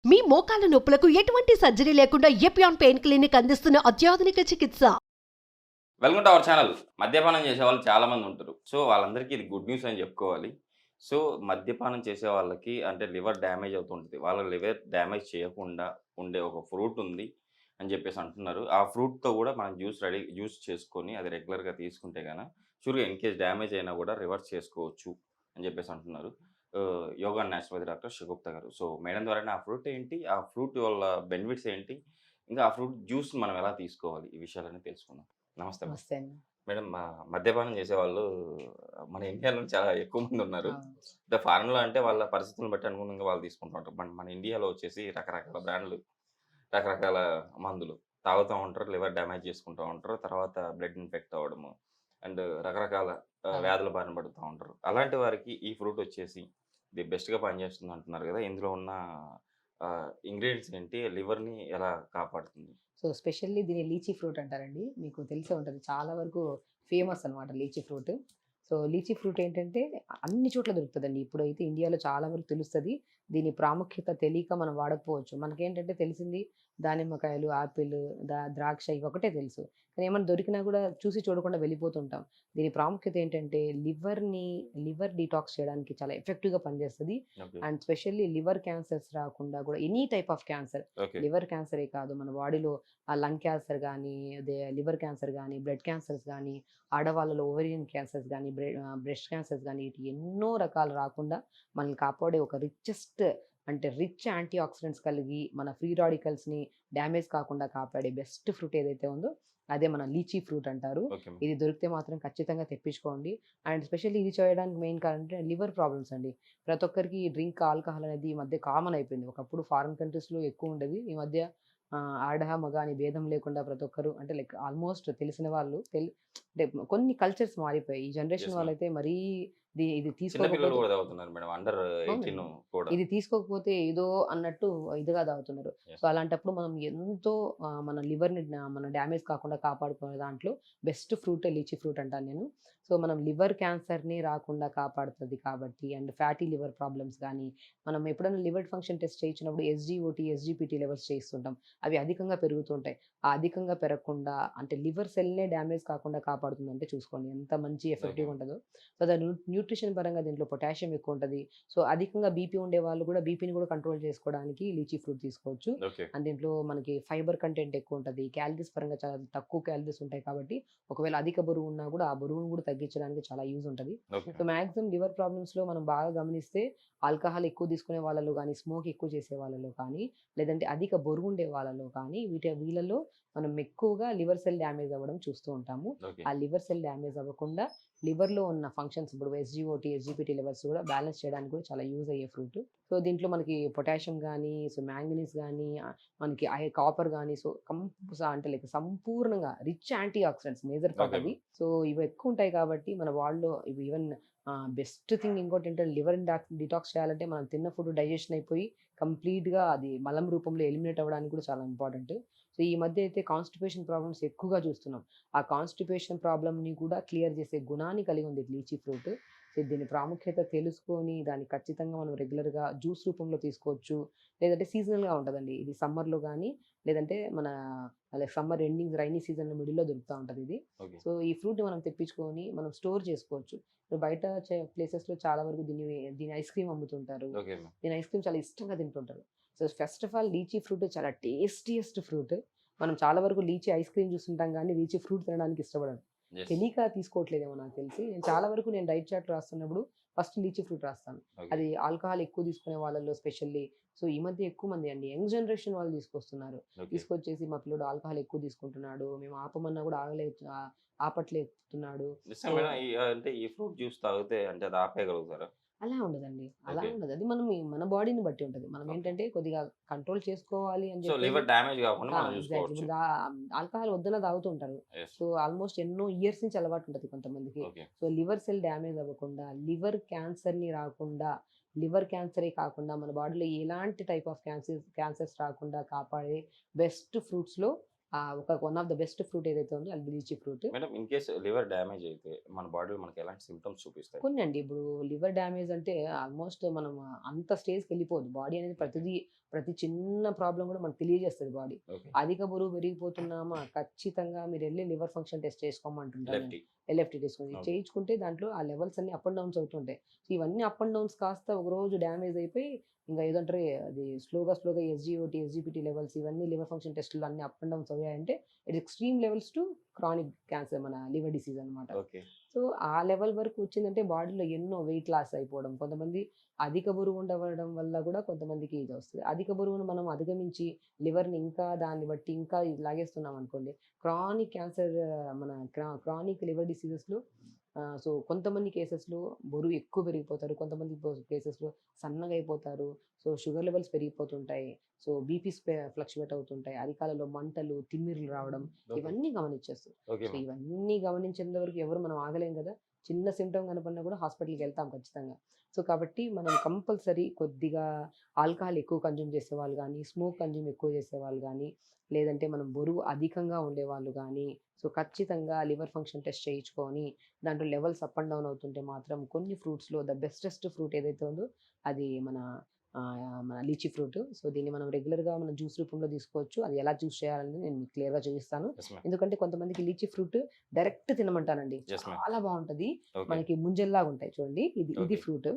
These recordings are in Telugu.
మీ మోకాల నొప్పులకు ఎటువంటి సర్జరీ లేకుండా ఎపియాన్ పెయిన్ క్లినిక్ అందిస్తున్న అత్యాధునిక చికిత్స. Welcome to our channel. మద్యపానం చేసేవాళ్ళు చాలామంది ఉంటారు. సో, వాళ్ళందరికీ ఇది గుడ్ న్యూస్ అని చెప్పుకోవాలి. సో, మద్యపానం చేసే వాళ్ళకి అంటే లివర్ డ్యామేజ్ అవుతుంటది. వాళ్ళ లివర్ డ్యామేజ్ చేయకుండా ఉండే ఒక ఫ్రూట్ ఉంది అని చెప్పేసి అంటున్నారు. ఆ ఫ్రూట్‌తో కూడా మనం జ్యూస్ చేసుకొని అది రెగ్యులర్‌గా తీసుకుంటే షూర్‌గా ఇన్‌కేస్ డ్యామేజ్ అయినా కూడా రివర్స్ చేసుకోవచ్చు అని చెప్పేసి అంటున్నారు. Yoga and naturopathy doctor Shagufta గారు. సో, మేడం ద్వారానే ఆ ఫ్రూట్ ఏంటి? ఆ ఫ్రూట్ వల్ల బెనిఫిట్స్ ఏంటి? ఇంకా ఆ ఫ్రూట్ జ్యూస్‌ని మనం ఎలా తీసుకోవాలి? ఈ విషయాలన్నీ తెలుసుకుందాం. నమస్తే మేడం. నమస్తే అండి. మేడం మద్యపానం చేసేవాళ్ళు మన ఇండియాలో చాలా ఎక్కువ మందున్నారు. అవును. అంటే ఫారెన్‌లో అంటే వాళ్ళ పరిస్థితులను బట్టి అనుగుణంగా వాళ్ళు తీసుకుంటూ ఉంటారు. బట్ మన ఇండియాలో వచ్చేసి రకరకాల బ్రాండ్‌లు, రకరకాల మందులు తాగుతా ఉంటారు. లివర్ డ్యామేజ్ చేసుకుంటూ ఉంటారు. తర్వాత బ్లడ్ ఇన్ఫెక్ట్ అవ్వడము అండ్ రకరకాల అవును. వ్యాధుల బారిన పడుతూ ఉంటారు. అలాంటి వారికి ఈ ఫ్రూట్ వచ్చేసి ఇది బెస్ట్‌గా పనిచేస్తుంది అంటున్నారు కదా! ఇందులో ఉన్న ఇంగ్రీడియెంట్స్ ఏంటి? లివర్‌ని ఎలా కాపాడుతుంది? సో, స్పెషల్లీ దీన్ని లీచీ ఫ్రూట్ అంటారండి. మీకు తెలిసే ఉంటది. చాలా వరకు ఫేమస్ అనమాట lychee fruit. So, lychee fruit ఏంటంటే అన్ని చోట్ల దొరుకుతదండి. ఇప్పుడైతే ఇండియాలో చాలా వరకు తెలుస్తది. దీని ప్రాముఖ్యత తెలియక మనం వాడకపోవచ్చు. మనకేంటంటే తెలిసింది దానిమ్మకాయలు, ఆపిల్, ద్రాక్ష ఇవి ఒకటే తెలుసు. కానీ ఏమన్నా దొరికినా కూడా చూసి చూడకుండా వెళ్ళిపోతుంటాం. దీని ప్రాముఖ్యత ఏంటంటే లివర్ డీటాక్స్ చేయడానికి చాలా ఎఫెక్టివ్‌గా పనిచేస్తది. Okay. And specially liver cancers రాకుండా కూడా any type of cancer, okay. Liver క్యాన్సరే కాదు మన బాడీలో లంగ్ క్యాన్సర్ గానీ, అదే లివర్ క్యాన్సర్ గానీ, బ్లడ్ క్యాన్సర్స్ గానీ, ఆడవాళ్ళలో ఓవేరియన్ క్యాన్సర్స్ గానీ, బ్రెస్ట్ క్యాన్సర్స్ గానీ ఇటు ఎన్నో రకాలు రాకుండా మనల్ని కాపాడే ఒక రిచ్ యాంటీ ఆక్సిడెంట్స్ కలిగి మన ఫ్రీ రాడికల్స్‌ని డ్యామేజ్ కాకుండా కాపాడే బెస్ట్ ఫ్రూట్ ఏదైతే ఉందో అదే మన లీచీ ఫ్రూట్ అంటారు. ఓకే. ఇది దొరికితే మాత్రం ఖచ్చితంగా తెప్పించుకోండి. అండ్ స్పెషల్లీ ఇది చేయడానికి మెయిన్ కారణం అంటే లివర్ ప్రాబ్లమ్స్ అండి. ప్రతి ఒక్కరికి ఆల్కహాల్ అనేది ఈ మధ్య కామన్ అయిపోయింది. ఒకప్పుడు ఫారిన్ కంట్రీస్‌లో ఎక్కువ ఉండేది. ఈ మధ్య ఆడ, మగ అని భేదం లేకుండా ప్రతి ఒక్కరు అంటే లైక్ ఆల్మోస్ట్ తెలిసిన వాళ్ళు అంటే కొన్ని కల్చర్స్ మారిపోయాయి. ఈ జనరేషన్ యెస్ మ్యామ్. వాళ్ళైతే మరీ ఇది చిన్న పిల్లలు తీసుకోకపోతే కూడా తాగుతున్నారు మేడం. అండర్ 18 అవునండి. కూడా. ఇది తీసుకోకపోతే ఏదో అన్నట్టు ఇదిగా తాగుతున్నారు. So, yes. అలాంటప్పుడు మనం ఎంతో మన లివర్‌ని మన డ్యామేజ్ కాకుండా కాపాడుకునే దాంట్లో బెస్ట్ ఫ్రూటే లీచీ ఫ్రూట్ అంటాను నేను. సో, మనం లివర్ క్యాన్సర్‌ని రాకుండా కాపాడుతది కాబట్టి అండ్ ఫ్యాటీ లివర్ ప్రాబ్లమ్స్ గానీ, మనం ఎప్పుడైనా లివర్ ఫంక్షన్ టెస్ట్ చేయించినప్పుడు ఎస్‌జీఓటీ, ఎస్‌జీపీటీ లెవెల్స్ చేయిస్తుంటాం. అవి అధికంగా పెరుగుతుంటాయి. ఆ అధికంగా పెరగకుండా అంటే లివర్ సెల్‌నే డ్యామేజ్ కాకుండా కాపాడుతుందంటే చూసుకోండి ఎంత మంచి ఓకే. ఎఫెక్టివ్‌గా ఉంటదో. సో, న్యూట్రిషన్ పరంగా దీంట్లో పొటాషియం ఎక్కువుంటది. సో, అధికంగా బీపీ ఉండేవాళ్ళు కూడా బీపీని కూడా కంట్రోల్ చేసుకోవడానికి లీచీ ఫ్రూట్ తీసుకోవచ్చు. ఓకే. అండ్ దీంట్లో మనకి ఫైబర్ కంటెంట్ ఎక్కువుంటది. క్యాలరీస్ పరంగా చాలా తక్కువ క్యాలరీస్ ఉంటాయి కాబట్టి, ఒకవేళ అధిక బరువు ఉన్నా కూడా ఆ బరువును కూడా తగ్గించడానికి చాలా యూజ్ ఉంటది. ఓకే. సో, మాక్సిమం లివర్ ప్రాబ్లమ్స్‌లో మనం బాగా గమనిస్తే ఆల్కహాల్ ఎక్కువ తీసుకునే వాళ్ళలో గానీ, స్మోక్ ఎక్కువ చేసే వాళ్ళలో కానీ, లేదంటే అధిక బరువుండే వాళ్ళలో కానీ వీళ్ళలో మనం ఎక్కువగా లివర్ సెల్ డ్యామేజ్ అవ్వడం చూస్తూ ఉంటాము. ఓకే. ఆ లివర్ సెల్ డ్యామేజ్ అవ్వకుండా లివర్‌లో ఉన్న ఫంక్షన్స్ ఇప్పుడు ఎస్‌జీఓటీ, ఎస్‌జీపీటీ లెవెల్స్ కూడా బ్యాలెన్స్ చేయడానికి కూడా చాలా యూజ్ అయ్యే ఫ్రూట్. సో, దీంట్లో మనకి పొటాషియం గానీ, సో, మాంగనీస్ గానీ, మనకి కాపర్ గానీ, సో, అంటే లైక్ సంపూర్ణంగా rich antioxidants major part okay అవి. మ్యామ్. సో, ఇవి ఎక్కువుంటాయి కాబట్టి మన బాడీలో ఇవి ఈవెన్ బెస్ట్ థింగ్ ఇంకోటేంటంటే లివర్‌ని డిటాక్స్ చేయాలంటే మనం తిన్న ఫుడ్ డైజెషన్ అయిపోయి కంప్లీట్‌గా అది మలం రూపంలో ఎలిమినేట్ అవ్వడానికి కూడా చాలా ఇంపార్టెంట్. సో, ఈ మధ్య అయితే కాన్‌స్టిపేషన్ ప్రాబ్లమ్స్ ఎక్కువగా చూస్తున్నాం. ఆ కాన్‌స్టిపేషన్ ప్రాబ్లమ్‌ని కూడా క్లియర్ చేసే గుణాన్ని కలిగి ఉంది లీచీ ఫ్రూట్. సో, దీని ప్రాముఖ్యత తెలుసుకొని దాన్ని ఖచ్చితంగా మనం రెగ్యులర్‌గా జ్యూస్ రూపంలో తీసుకోవచ్చు. లేదంటే సీజనల్‌గా ఉంటదండి. ఇది సమ్మర్‌లో గానీ, లేదంటే మన లైక్ సమ్మర్ ఎండింగ్ రైనీ సీజన్‌లో మిడిల్‌లో దొరుకుతా ఉంటదిది. ఓకే. సో, ఈ ఫ్రూట్‌ని మనం తెప్పించుకొని మనం స్టోర్ చేసుకోవచ్చు. ఇప్పుడు బయట ప్లేసెస్‌లో చాలా వరకు దీని ఐస్ క్రీమ్ అమ్ముతుంటారు. Okay ma'am. దీని ఐస్ క్రీమ్ చాలా ఇష్టంగా తింటుంటారు. So, first of all lychee fruit చాలా టేస్టీయెస్ట్ ఫ్రూట్. మనం చాలా వరకు లీచీ ఐస్ క్రీమ్ చూస్తుంటాం గానీ, లీచీ ఫ్రూట్ తినడానికి ఇష్టపడం. యెస్. తెలియక తీసుకోవట్లేదేమో నాకు తెలిసి. నేను చాలా వరకు డైట్ చార్ట్ రాస్తున్నప్పుడు ఫస్ట్ లీచీ ఫ్రూట్ రాస్తాను. ఓకే. అది ఆల్కహాల్ ఎక్కువ తీసుకునే వాళ్ళలో స్పెషల్లీ సో, ఈ మధ్య ఎక్కువ మంది అండి యంగ్ జనరేషన్ వాళ్ళు తీసుకొస్తున్నారు. ఓకే. తీసుకొచ్చేసి మా పిల్లోడు ఆల్కహాల్ ఎక్కువ తీసుకుంటున్నాడు. మేము ఆపమన్నా కూడా ఆపట్లేతున్నాడు. నిజంగా సో మేడం అంటే ఈ ఫ్రూట్ జ్యూస్ తాగితే అంటే అది ఆపేయగలుగుతారా? అలా ఉండదండి. అలా ఓకే. ఉండదు. అది మన బాడీని బట్టి ఉంటది. మనం ఓకే. ఏంటంటే కొద్దిగా కంట్రోల్ చేసుకోవాలి అని సో, చెప్పేసి లివర్ డ్యామేజ్ కాకుండా మనం ఎగ్జాక్ట్‌లీ. చూసుకోవచ్చు. ఇప్పుడు ఆల్కహాల్ వద్దన్నా తాగుతూ ఉంటారు. యెస్. సో, ఆల్మోస్ట్ ఎన్నో ఇయర్స్ నుంచి అలవాటు ఉంటది కొంతమందికి. Okay. So, liver cell damage అవ్వకుండా, లివర్ క్యాన్సర్‌ని రాకుండా, లివర్ క్యాన్సరే కాకుండా మన బాడీలో ఎలాంటి టైప్ ఆఫ్ క్యాన్సర్స్ రాకుండా కాపాడే బెస్ట్ ఫ్రూట్స్‌లో one of the best fruit ఏదైతే ఉందో అది lychee fruit. Madam in case liver damage అయితే మన బాడీలో మనకి ఎలాంటి సిమ్టమ్స్ చూపిస్తాయి? కొన్ని అండి. ఇప్పుడు లివర్ డ్యామేజ్ అంటే ఆల్మోస్ట్ మనం అంత స్టేజ్‌కి వెళ్ళిపోదు. బాడీ అనేది ప్రతి చిన్న ప్రాబ్లమ్ కూడా మనకు తెలియజేస్తది బాడీ. ఓకే. అధిక బరువు పెరిగిపోతున్నామా ఖచ్చితంగా మీరెళ్లి లివర్ ఫంక్షన్ టెస్ట్ చేసుకోమంటుంటాను నేను. లెఫ్టీ. LFT test okay. చేయించుకుంటే దాంట్లో ఆ లెవెల్స్ అన్ని అప్ అండ్ డౌన్స్ అవుతుంటాయి. సో ఇవన్నీ అప్ అండ్ డౌన్స్ కాస్త ఒకరోజు డ్యామేజ్ అయిపోయి ఇంకా ఏదంటారు అది స్లోగా ఎస్జీఓటీ, ఎస్జీపీటీ లెవెల్స్ ఇవన్నీ లివర్ ఫంక్షన్ టెస్టులు అన్ని అప్ అండ్ డౌన్స్ అయ్యాయంటే it extreme levels to chronic cancer మన లివర్ డిసీజ్ అన్నమాట. ఓకే. సో ఆ లెవెల్ వరకు వచ్చిందంటే బాడీలో ఎన్నో వెయిట్ లాస్ అయిపోవడం, కొంతమంది అధిక బరువు ఉండడం వల్ల కూడా కొంతమందికి ఇది వస్తుంది. అధిక బరువును మనం అధిగమించి లివర్‌ని ఇంకా దాన్ని బట్టి ఇంకా ఇది లాగేస్తున్నాం అనుకోండి, క్రానిక్ క్యాన్సర్ మన క్రానిక్ లివర్ డిసీజెస్‌లో సో కొంతమంది కేసెస్‌లో బరువు ఎక్కువ పెరిగిపోతారు. కొంతమంది కేసెస్‌లో సన్నగా అయిపోతారు. సో షుగర్ లెవెల్స్ పెరిగిపోతుంటాయి. సో బీపీస్ ఫ్లక్చుయేట్ అవుతుంటాయి. అరికాలలో మంటలు, తిమ్మిర్లు రావడం ఓకే. ఇవన్నీ గమనించేస్తాం. Okay so ma'am. ఇవన్నీ గమనించేంత వరకు ఎవరు మనం ఆగలేం కదా! చిన్న సింప్టమ్ కనపడినా కూడా హాస్పిటల్‌కి వెళ్తాం ఖచ్చితంగా. సో కాబట్టి మనం కంపల్సరీ కొద్దిగా ఆల్కహాల్ ఎక్కువ కన్జ్యూమ్ చేసేవాళ్ళు గానీ, స్మోక్ కన్జ్యూమ్ ఎక్కువ చేసేవాళ్ళు గానీ, లేదంటే మనం బరువు అధికంగా ఉండేవాళ్ళు గానీ, సో ఖచ్చితంగా లివర్ ఫంక్షన్ టెస్ట్ చేయించుకొని దాంట్లో లెవెల్స్ అప్ అండ్ డౌన్ అవుతుంటే మాత్రం కొన్ని ఫ్రూట్స్‌లో ద బెస్టెస్ట్ ఫ్రూట్ ఏదైతే ఉందో అది మన లీచీ ఫ్రూట్. సో దీన్ని మనం రెగ్యులర్‌గా మనం జ్యూస్ రూపంలో తీసుకోవచ్చు. అది ఎలా జ్యూస్ చేయాలనేది నేను మీకు క్లియర్‌గా చూపిస్తాను. Yes ma'am. ఎందుకంటే కొంతమందికి లీచీ ఫ్రూట్ డైరెక్ట్ తినమంటానండి. Yes ma'am. చాలా బావుంటది. ఓకే. మనకి ముంజల్లాగా ఉంటాయి చూడండి. ఇది okay. Fruit.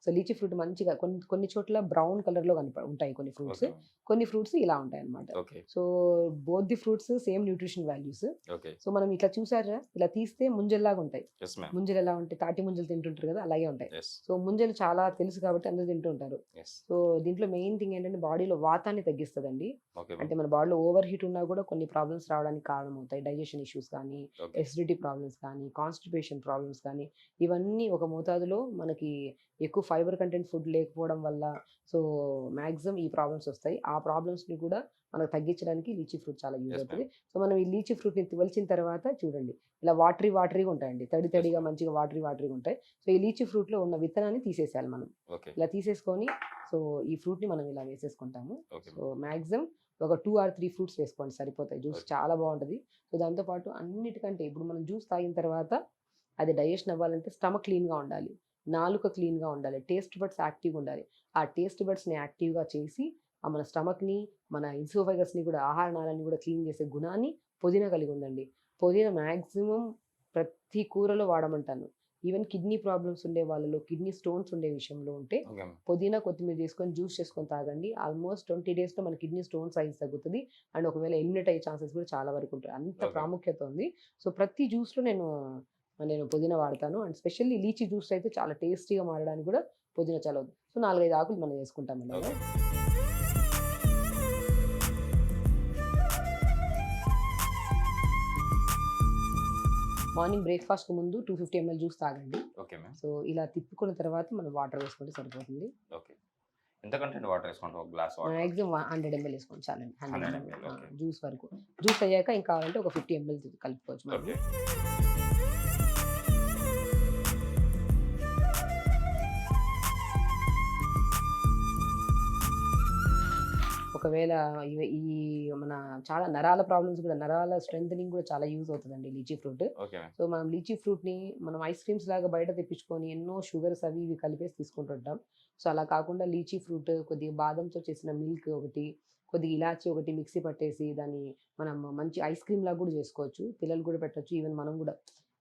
So lychee fruit మంచిగా కొన్ని చోట్ల బ్రౌన్ కలర్‌లో ఉంటాయి కొన్ని ఫ్రూట్స్. Okay ma'am. కొన్ని ఫ్రూట్స్ ఇలా ఉంటాయన్నమాట. Okay. So both the fruits same nutrition values. Okay. So మనం ఇట్లా చూసారా? ఇలా తీస్తే ముంజల్లాగా ఉంటాయి. Yes ma'am. ముంజలు ఎలా ఉంటాయి? తాటి ముంజలు తింటుంటారు కదా! అలాగే ఉంటాయి. యెస్. సో ముంజలు చాలా తెలుసు కాబట్టి అందరూ తింటూ ఉంటారు. యెస్. సో దీంట్లో మెయిన్ థింగ్ ఏంటంటే బాడీలో వాతాన్ని తగ్గిస్తదండి. ఓకే అంటే మ్యామ్. మన బాడీలో ఓవర్ హీట్ ఉన్నా కూడా కొన్ని ప్రాబ్లమ్స్ రావడానికి కారణమవుతాయి. డైజెషన్ ఇష్యూస్ కానీ, ఓకే. ఎసిడిటీ ప్రాబ్లమ్స్ కానీ, కాన్‌స్టిపేషన్ ప్రాబ్లమ్స్ కానీ, ఇవన్నీ ఒక మోతాదులో మనకి ఎక్కువ ఫైబర్ కంటెంట్ ఫుడ్ లేకపోవడం వల్ల సో మాక్సిమం ఈ ప్రాబ్లమ్స్ వస్తాయి. ఆ ప్రాబ్లమ్స్‌ని కూడా మనకు తగ్గించడానికి లీచీ ఫ్రూట్ చాలా యూజ్ యెస్ అవుతది. మ్యామ్. సో మనం ఈ లీచీ ఫ్రూట్‌ని ఒలిచిన తర్వాత చూడండి ఇలా వాటరీగా ఉంటాయండి. తడిగా మ్యామ్. మంచిగా వాటరీగా ఉంటాయి. సో ఈ లీచీ ఫ్రూట్‌లో ఉన్న విత్తనాన్ని తీసేసేయాలి మనం. ఓకే. ఇలా తీసేసుకొని సో ఈ ఫ్రూట్‌ని మనం ఇలా వేసేసుకుంటాము. Okay so ma'am. మాక్సిమం ఒక 2 ఆర్ 3 ఫ్రూట్స్ వేసుకోండి సరిపోతాయి. Juice okay. చాలా బావుంటది. సో దాంతో పాటు అన్నిటికంటే ఇప్పుడు మనం జ్యూస్ తాగిన తర్వాత అది డైజెషన్ అవ్వాలంటే స్టమక్ క్లీన్‌గా ఉండాలి. నాలుక క్లీన్‌గా ఉండాలి. టేస్ట్ బడ్స్ యాక్టివ్‌గా ఉండాలి. ఆ టేస్ట్ బడ్స్‌ని యాక్టివ్‌గా చేసి మన స్టమక్‌ని, మన ఇసోఫేగస్‌ని కూడా ఆహార నాళాన్ని కూడా క్లీన్ చేసే గుణాన్ని పుదీనా కలిగి ఉందండి. పుదీనా మాక్సిమం ప్రతి కూరలో వాడమంటాను. ఈవెన్ కిడ్నీ ప్రాబ్లమ్స్ ఉండే వాళ్ళలో, కిడ్నీ స్టోన్స్ ఉండే విషయంలో ఉంటే ఓకే మ్యామ్. పుదీనా, కొత్తిమీర తీసుకొని జ్యూస్ చేసుకొని తాగండి. ఆల్మోస్ట్ 20 డేస్‌లో మన కిడ్నీ స్టోన్ సైజ్ తగ్గుతది. అండ్ ఒకవేళ ఎలిమినేట్ అయ్యే ఛాన్సెస్ కూడా చాలా వరకు ఉంటాయి. అంత ఓకే. ప్రాముఖ్యత ఉంది. సో ప్రతి జ్యూస్‌లో నేను పుదీనా వాడతాను. అండ్ స్పెషల్లీ లీచీ జ్యూస్ అయితే చాలా టేస్టీగా మారడానికి కూడా పుదీనా చాలా సో 4, 5 ఆకులు మనం వేసుకుంటాం ఇలాగా. ఓకే. మార్నింగ్ బ్రేక్‌ఫాస్ట్‌కి ముందు 250 ml జ్యూస్ తాగండి. Okay ma'am. సో ఇలా తిప్పుకున్న తర్వాత మనం వాటర్ వేసుకుంటే సరిపోతుంది. ఓకే. ఎంత కంటెంట్ వాటర్ వేసుకుంటాం? ఒక గ్లాస్ వాటర్. మాక్సిమం 100 ml వేసుకోండి చాలండి. 100 100 ml ml. ఓకే. జ్యూస్ వరకు. జ్యూస్ అయ్యాక ఇంకా కావాలంటే ఒక 50 ml కలుపుకోవచ్చు మనం. ఓకే. ఒకవేళ ఈ మన చాలా నరాల ప్రాబ్లమ్స్ కూడా నరాల స్ట్రెంథెనింగ్ కూడా చాలా యూజ్ అవుతుందండి lychee fruit. Okay ma'am. So మనం లీచీ ఫ్రూట్‌ని మనం ఐస్ క్రీమ్స్ లాగా బయట తెప్పించుకొని ఎన్నో షుగర్స్ అవి ఇవి కలిపేసి తీసుకుంటుంటాం. సో అలా కాకుండా లీచీ ఫ్రూట్ కొద్దిగా బాదంతో చేసిన మిల్క్ ఒకటి, కొద్దిగా ఇలాచీ ఒకటి మిక్సీ పట్టేసి దాన్ని మనం మంచి ఐస్ క్రీమ్ లాగా కూడా చేసుకోవచ్చు. పిల్లలు కూడా పెట్టొచ్చు. ఈవెన్ మనం కూడా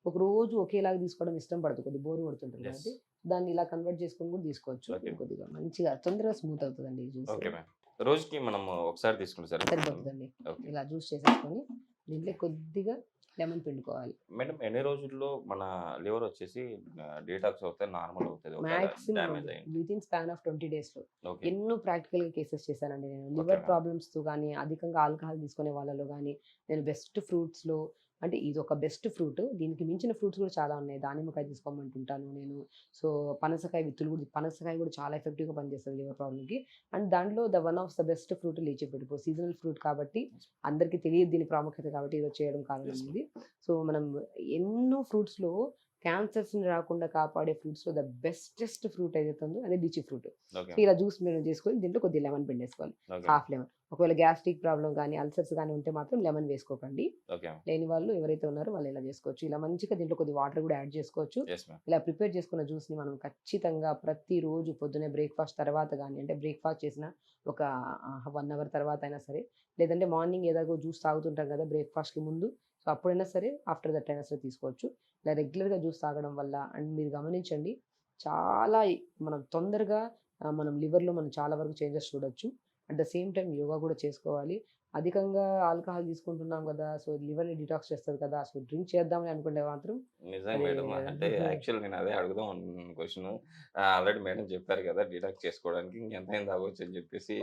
ఒక రోజు ఒకేలాగా తీసుకోవడం ఇష్టం పడదు. కొద్దిగా బోర్ కొడుతుంటది యెస్. కాబట్టి దాన్ని ఇలా కన్వర్ట్ చేసుకొని కూడా తీసుకోవచ్చు. ఓకే. కొద్దిగా మంచిగా తొందరగా స్మూత్ అవుతుందండి ఈ జ్యూస్. Okay ma'am. రోజుకి మనం ఒకసారి తీసుకుంటే సరిపోతుందా? సరిపోతుందండి. ఓకే. ఇలా జ్యూస్ చేసేసుకొని దీంట్లో కొద్దిగా లెమన్ పిండుకోవాలి. మేడం ఎన్ని రోజుల్లో మన లివర్ వచ్చేసి డీటాక్స్ అవుతాయి, నార్మల్ అవుతది ఒకవేళ మాక్సిమం డ్యామేజ్ అయింది? వితిన్ స్పాన్ ఆఫ్ 20 డేస్‌లో. ఓకే. ఎన్నో ప్రాక్టికల్‌గా కేసెస్ చేశానండి నేను. Okay liver ma'am. ప్రాబ్లమ్స్‌తో గానీ, అధికంగా ఆల్కహాల్ తీసుకునే వాళ్ళలో గానీ, నేను బెస్ట్ ఫ్రూట్స్‌లో అంటే ఇదొక బెస్ట్ ఫ్రూట్. దీనికి మించిన ఫ్రూట్స్ కూడా చాలా ఉన్నాయి. దానిమ్మకాయ తీసుకోమంటుంటాను నేను. సో పనసకాయ విత్తులు కూడా పనసకాయ కూడా చాలా ఎఫెక్టివ్‌గా పనిచేస్తది లివర్ ప్రాబ్లమ్‌కి. అండ్ దాంట్లో one of the best fruit lychee fruit. ఇప్పుడు సీజనల్ ఫ్రూట్ కాబట్టి అందరికీ తెలియదు దీని ప్రాముఖ్యత కాబట్టి ఈరోజు చేయడం కారణం యెస్ ఇది. సో మనం ఎన్నో ఫ్రూట్స్‌లో క్యాన్సర్స్‌ని రాకుండా కాపాడే ఫ్రూట్స్‌లో ద బెస్టెస్ట్ ఫ్రూట్ ఏదైతే ఉందో అదే లీచీ ఫ్రూట్. ఓకే. సో ఇలా జ్యూస్ మీరు చేసుకొని దీంట్లో కొద్దిగా లెమన్ పిండేసుకోవాలి. ఓకే. Half lemon. ఒకవేళ గ్యాస్ట్రిక్ ప్రాబ్లమ్ గానీ, అల్సర్స్ గానీ ఉంటే మాత్రం లెమన్ వేసుకోకండి. ఓకే. లేని వాళ్ళు ఎవరైతే ఉన్నారో వాళ్ళు ఇలా చేసుకోవచ్చు. ఇలా మంచిగా దీంట్లో కొద్దిగా వాటర్ కూడా యాడ్ చేసుకోవచ్చు. Yes ma'am. ఇలా ప్రిపేర్ చేసుకున్న జ్యూస్‌ని మనం ఖచ్చితంగా ప్రతిరోజు పొద్దున్నే బ్రేక్‌ఫాస్ట్ తర్వాత గానీ, అంటే బ్రేక్‌ఫాస్ట్ చేసిన ఒక 1 అవర్ తర్వాత అయినా సరే, లేదంటే మార్నింగ్ ఎలాగో జ్యూస్ తాగుతుంటాం కదా! బ్రేక్‌ఫాస్ట్‌కి ముందు. సో, అప్పుడైనా సరే, ఆఫ్టర్ దట్ అయినా సరే తీసుకోవచ్చు. ఇలా రెగ్యులర్‌గా జ్యూస్ తాగడం వల్ల అండ్ మీరు గమనించండి చాలా మనం తొందరగా మనం లివర్‌లో మనం చాలా వరకు చేంజెస్ చూడొచ్చు. At the same time yoga కూడా చేసుకోవాలి. అధికంగా ఆల్కహాల్ తీసుకుంటున్నాం గదా! సో, లివర్‌ని డిటాక్స్ చేస్తది కదా! సో, డ్రింక్ చేద్దామని అనుకుంటే మాత్రం నిజంగా అది మేడం. అంటే యాక్చువల్ నేను అదే అడుగుదాం అనుకున్నాను క్వెషను. ఆల్రెడీ మేడం చెప్పారు కదా! డిటాక్స్ చేసుకోవడానికి ఇంకెంతైనా తాగొచ్చు అని చెప్పేసి.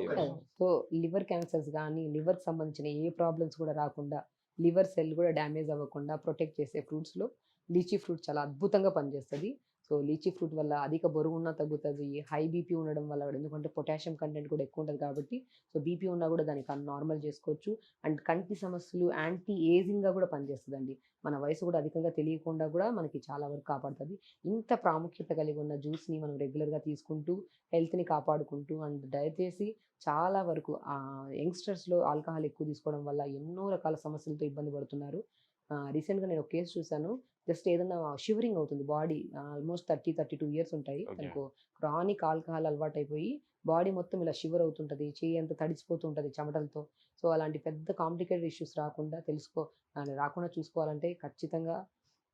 సో, లివర్ క్యాన్సర్స్ గానీ, లివర్‌కి సంబంధించిన ఏ ప్రాబ్లమ్స్ కూడా రాకుండా, లివర్ సెల్ కూడా డ్యామేజ్ అవ్వకుండా ప్రొటెక్ట్ చేసే ఫ్రూట్స్‌లో లీచీ ఫ్రూట్ చాలా అద్భుతంగా పనిచేస్తది. సో, లీచీ ఫ్రూట్ వల్ల అధిక బరువున్నా తగ్గుతది. హై బీపీ ఉండడం వల్ల కూడా ఎందుకంటే పొటాషియం కంటెంట్ కూడా ఎక్కువ ఉంటది కాబట్టి, సో, బీపీ ఉన్నా కూడా దాన్ని నార్మల్ చేసుకోవచ్చు. అండ్ కంటి సమస్యలు యాంటీ ఏజింగ్‌గా కూడా పనిచేస్తదండి. మన వయసు కూడా అధికంగా తెలియకుండా కూడా మనకి చాలా వరకు కాపాడుతది. ఇంత ప్రాముఖ్యత కలిగి ఉన్న జ్యూస్‌ని మనం రెగ్యులర్‌గా తీసుకుంటూ, హెల్త్‌ని కాపాడుకుంటూ అండ్ దయచేసి చాలా వరకు యంగ్‌స్టర్స్‌లో ఆల్కహాల్ ఎక్కువ తీసుకోవడం వల్ల ఎన్నో రకాల సమస్యలతో ఇబ్బంది పడుతున్నారు. రీసెంట్‌గా నేను ఒక కేస్ చూసాను. జస్ట్ ఏదన్నా షివరింగ్ అవుతుంది బాడీ ఆల్మోస్ట్ 30, 32 ఇయర్స్ ఉంటాయి. ఓకే. తనకు క్రానిక్ ఆల్కహాల్ అలవాటైపోయి బాడీ మొత్తం ఇలా షివర్ అవుతుంటది. చెయ్యి అంతా తడిసిపోతూ ఉంటది చెమటలతో. సో, అలాంటి పెద్ద కాంప్లికేటెడ్ ఇష్యూస్ రాకుండా రాకుండా చూసుకోవాలంటే ఖచ్చితంగా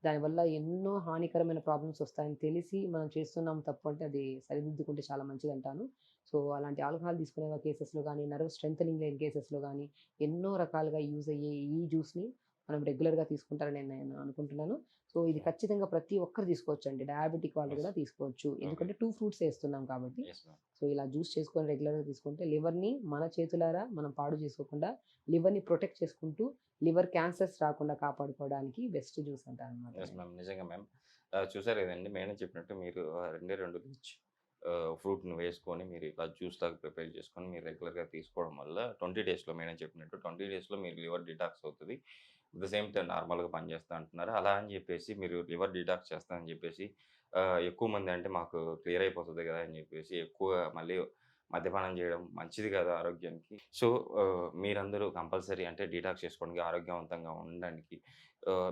దానివల్ల ఎన్నో హానికరమైన ప్రాబ్లమ్స్ వస్తాయని తెలిసి మనం చేస్తున్నాం తప్పు అంటే అది సరిదిద్దుకుంటే చాలా మంచిదంటాను. సో, అలాంటి ఆల్కహాల్ తీసుకునే కేసెస్‌లో గానీ, నర్వ్ స్ట్రెంథెనింగ్ లేని కేసెస్‌లో గానీ, ఎన్నో రకాలుగా యూజ్ అయ్యే ఈ జ్యూస్‌ని మనం రెగ్యులర్‌గా తీసుకుంటారని నేను అనుకుంటున్నాను. సో, ఇది ఖచ్చితంగా ప్రతి ఒక్కరు తీసుకోవచ్చండి. డయాబెటిక్ వాళ్ళు యెస్. కూడా తీసుకోవచ్చు. ఓకే. ఎందుకంటే 2 ఫ్రూట్స్ ఏస్తున్నాం కాబట్టి. Yes ma'am. సో, ఇలా జ్యూస్ చేసుకొని రెగ్యులర్‌గా తీసుకుంటే లివర్‌ని మన చేతులారా మనం పాడు చేసుకోకుండా, లివర్‌ని ప్రొటెక్ట్ చేసుకుంటూ, లివర్ క్యాన్సర్స్ రాకుండా కాపాడుకోవడానికి బెస్ట్ జ్యూస్ అంటాననమాట యెస్ నేను. మ్యామ్. నిజంగా మ్యామ్. చూసారు కదండీ మేడం చెప్పినట్టు మీరు రెండే 2 రిచ్ ఫ్రూట్‌ని వేసుకొని మీరు ఇలా జ్యూస్ లాగా ప్రిపేర్ చేసుకొని మీరు రెగ్యులర్‌గా తీసుకోవడం వల్ల 20 డేస్‌లో మేడం చెప్పినట్టు 20 డేస్‌లో మీరు లివర్ డిటాక్స్ అవుతది. అట్ ద సేమ్ టైమ్ నార్మల్‌గా పనిచేస్తా అంటున్నారు. అలా అని చెప్పేసి మీరు లివర్ డిటాక్స్ చేస్తా అని చెప్పేసి ఎక్కువ మంది అంటే మాకు క్లియర్ అయిపోతది కదా! అని చెప్పేసి ఎక్కువ మళ్ళీ మద్యపానం చేయడం మంచిది కాదు ఆరోగ్యానికి. సో, మీరందరూ కంపల్సరీ అంటే డిటాక్స్ చేసుకోవడానికి, ఆరోగ్యవంతంగా ఉండడానికి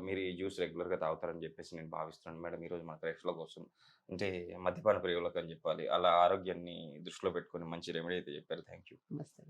మీరు ఈ జ్యూస్ రెగ్యులర్‌గా తాగుతారని చెప్పేసి నేను భావిస్తున్నాను మేడం. ఈరోజు మన ప్రేక్షకుల కోసం అంటే మద్యపాన ప్రియులకు అని చెప్పాలి. అలా ఆరోగ్యాన్ని దృష్టిలో పెట్టుకొని మంచి రెమెడీ అయితే చెప్పారు. Thank you. నమస్తే.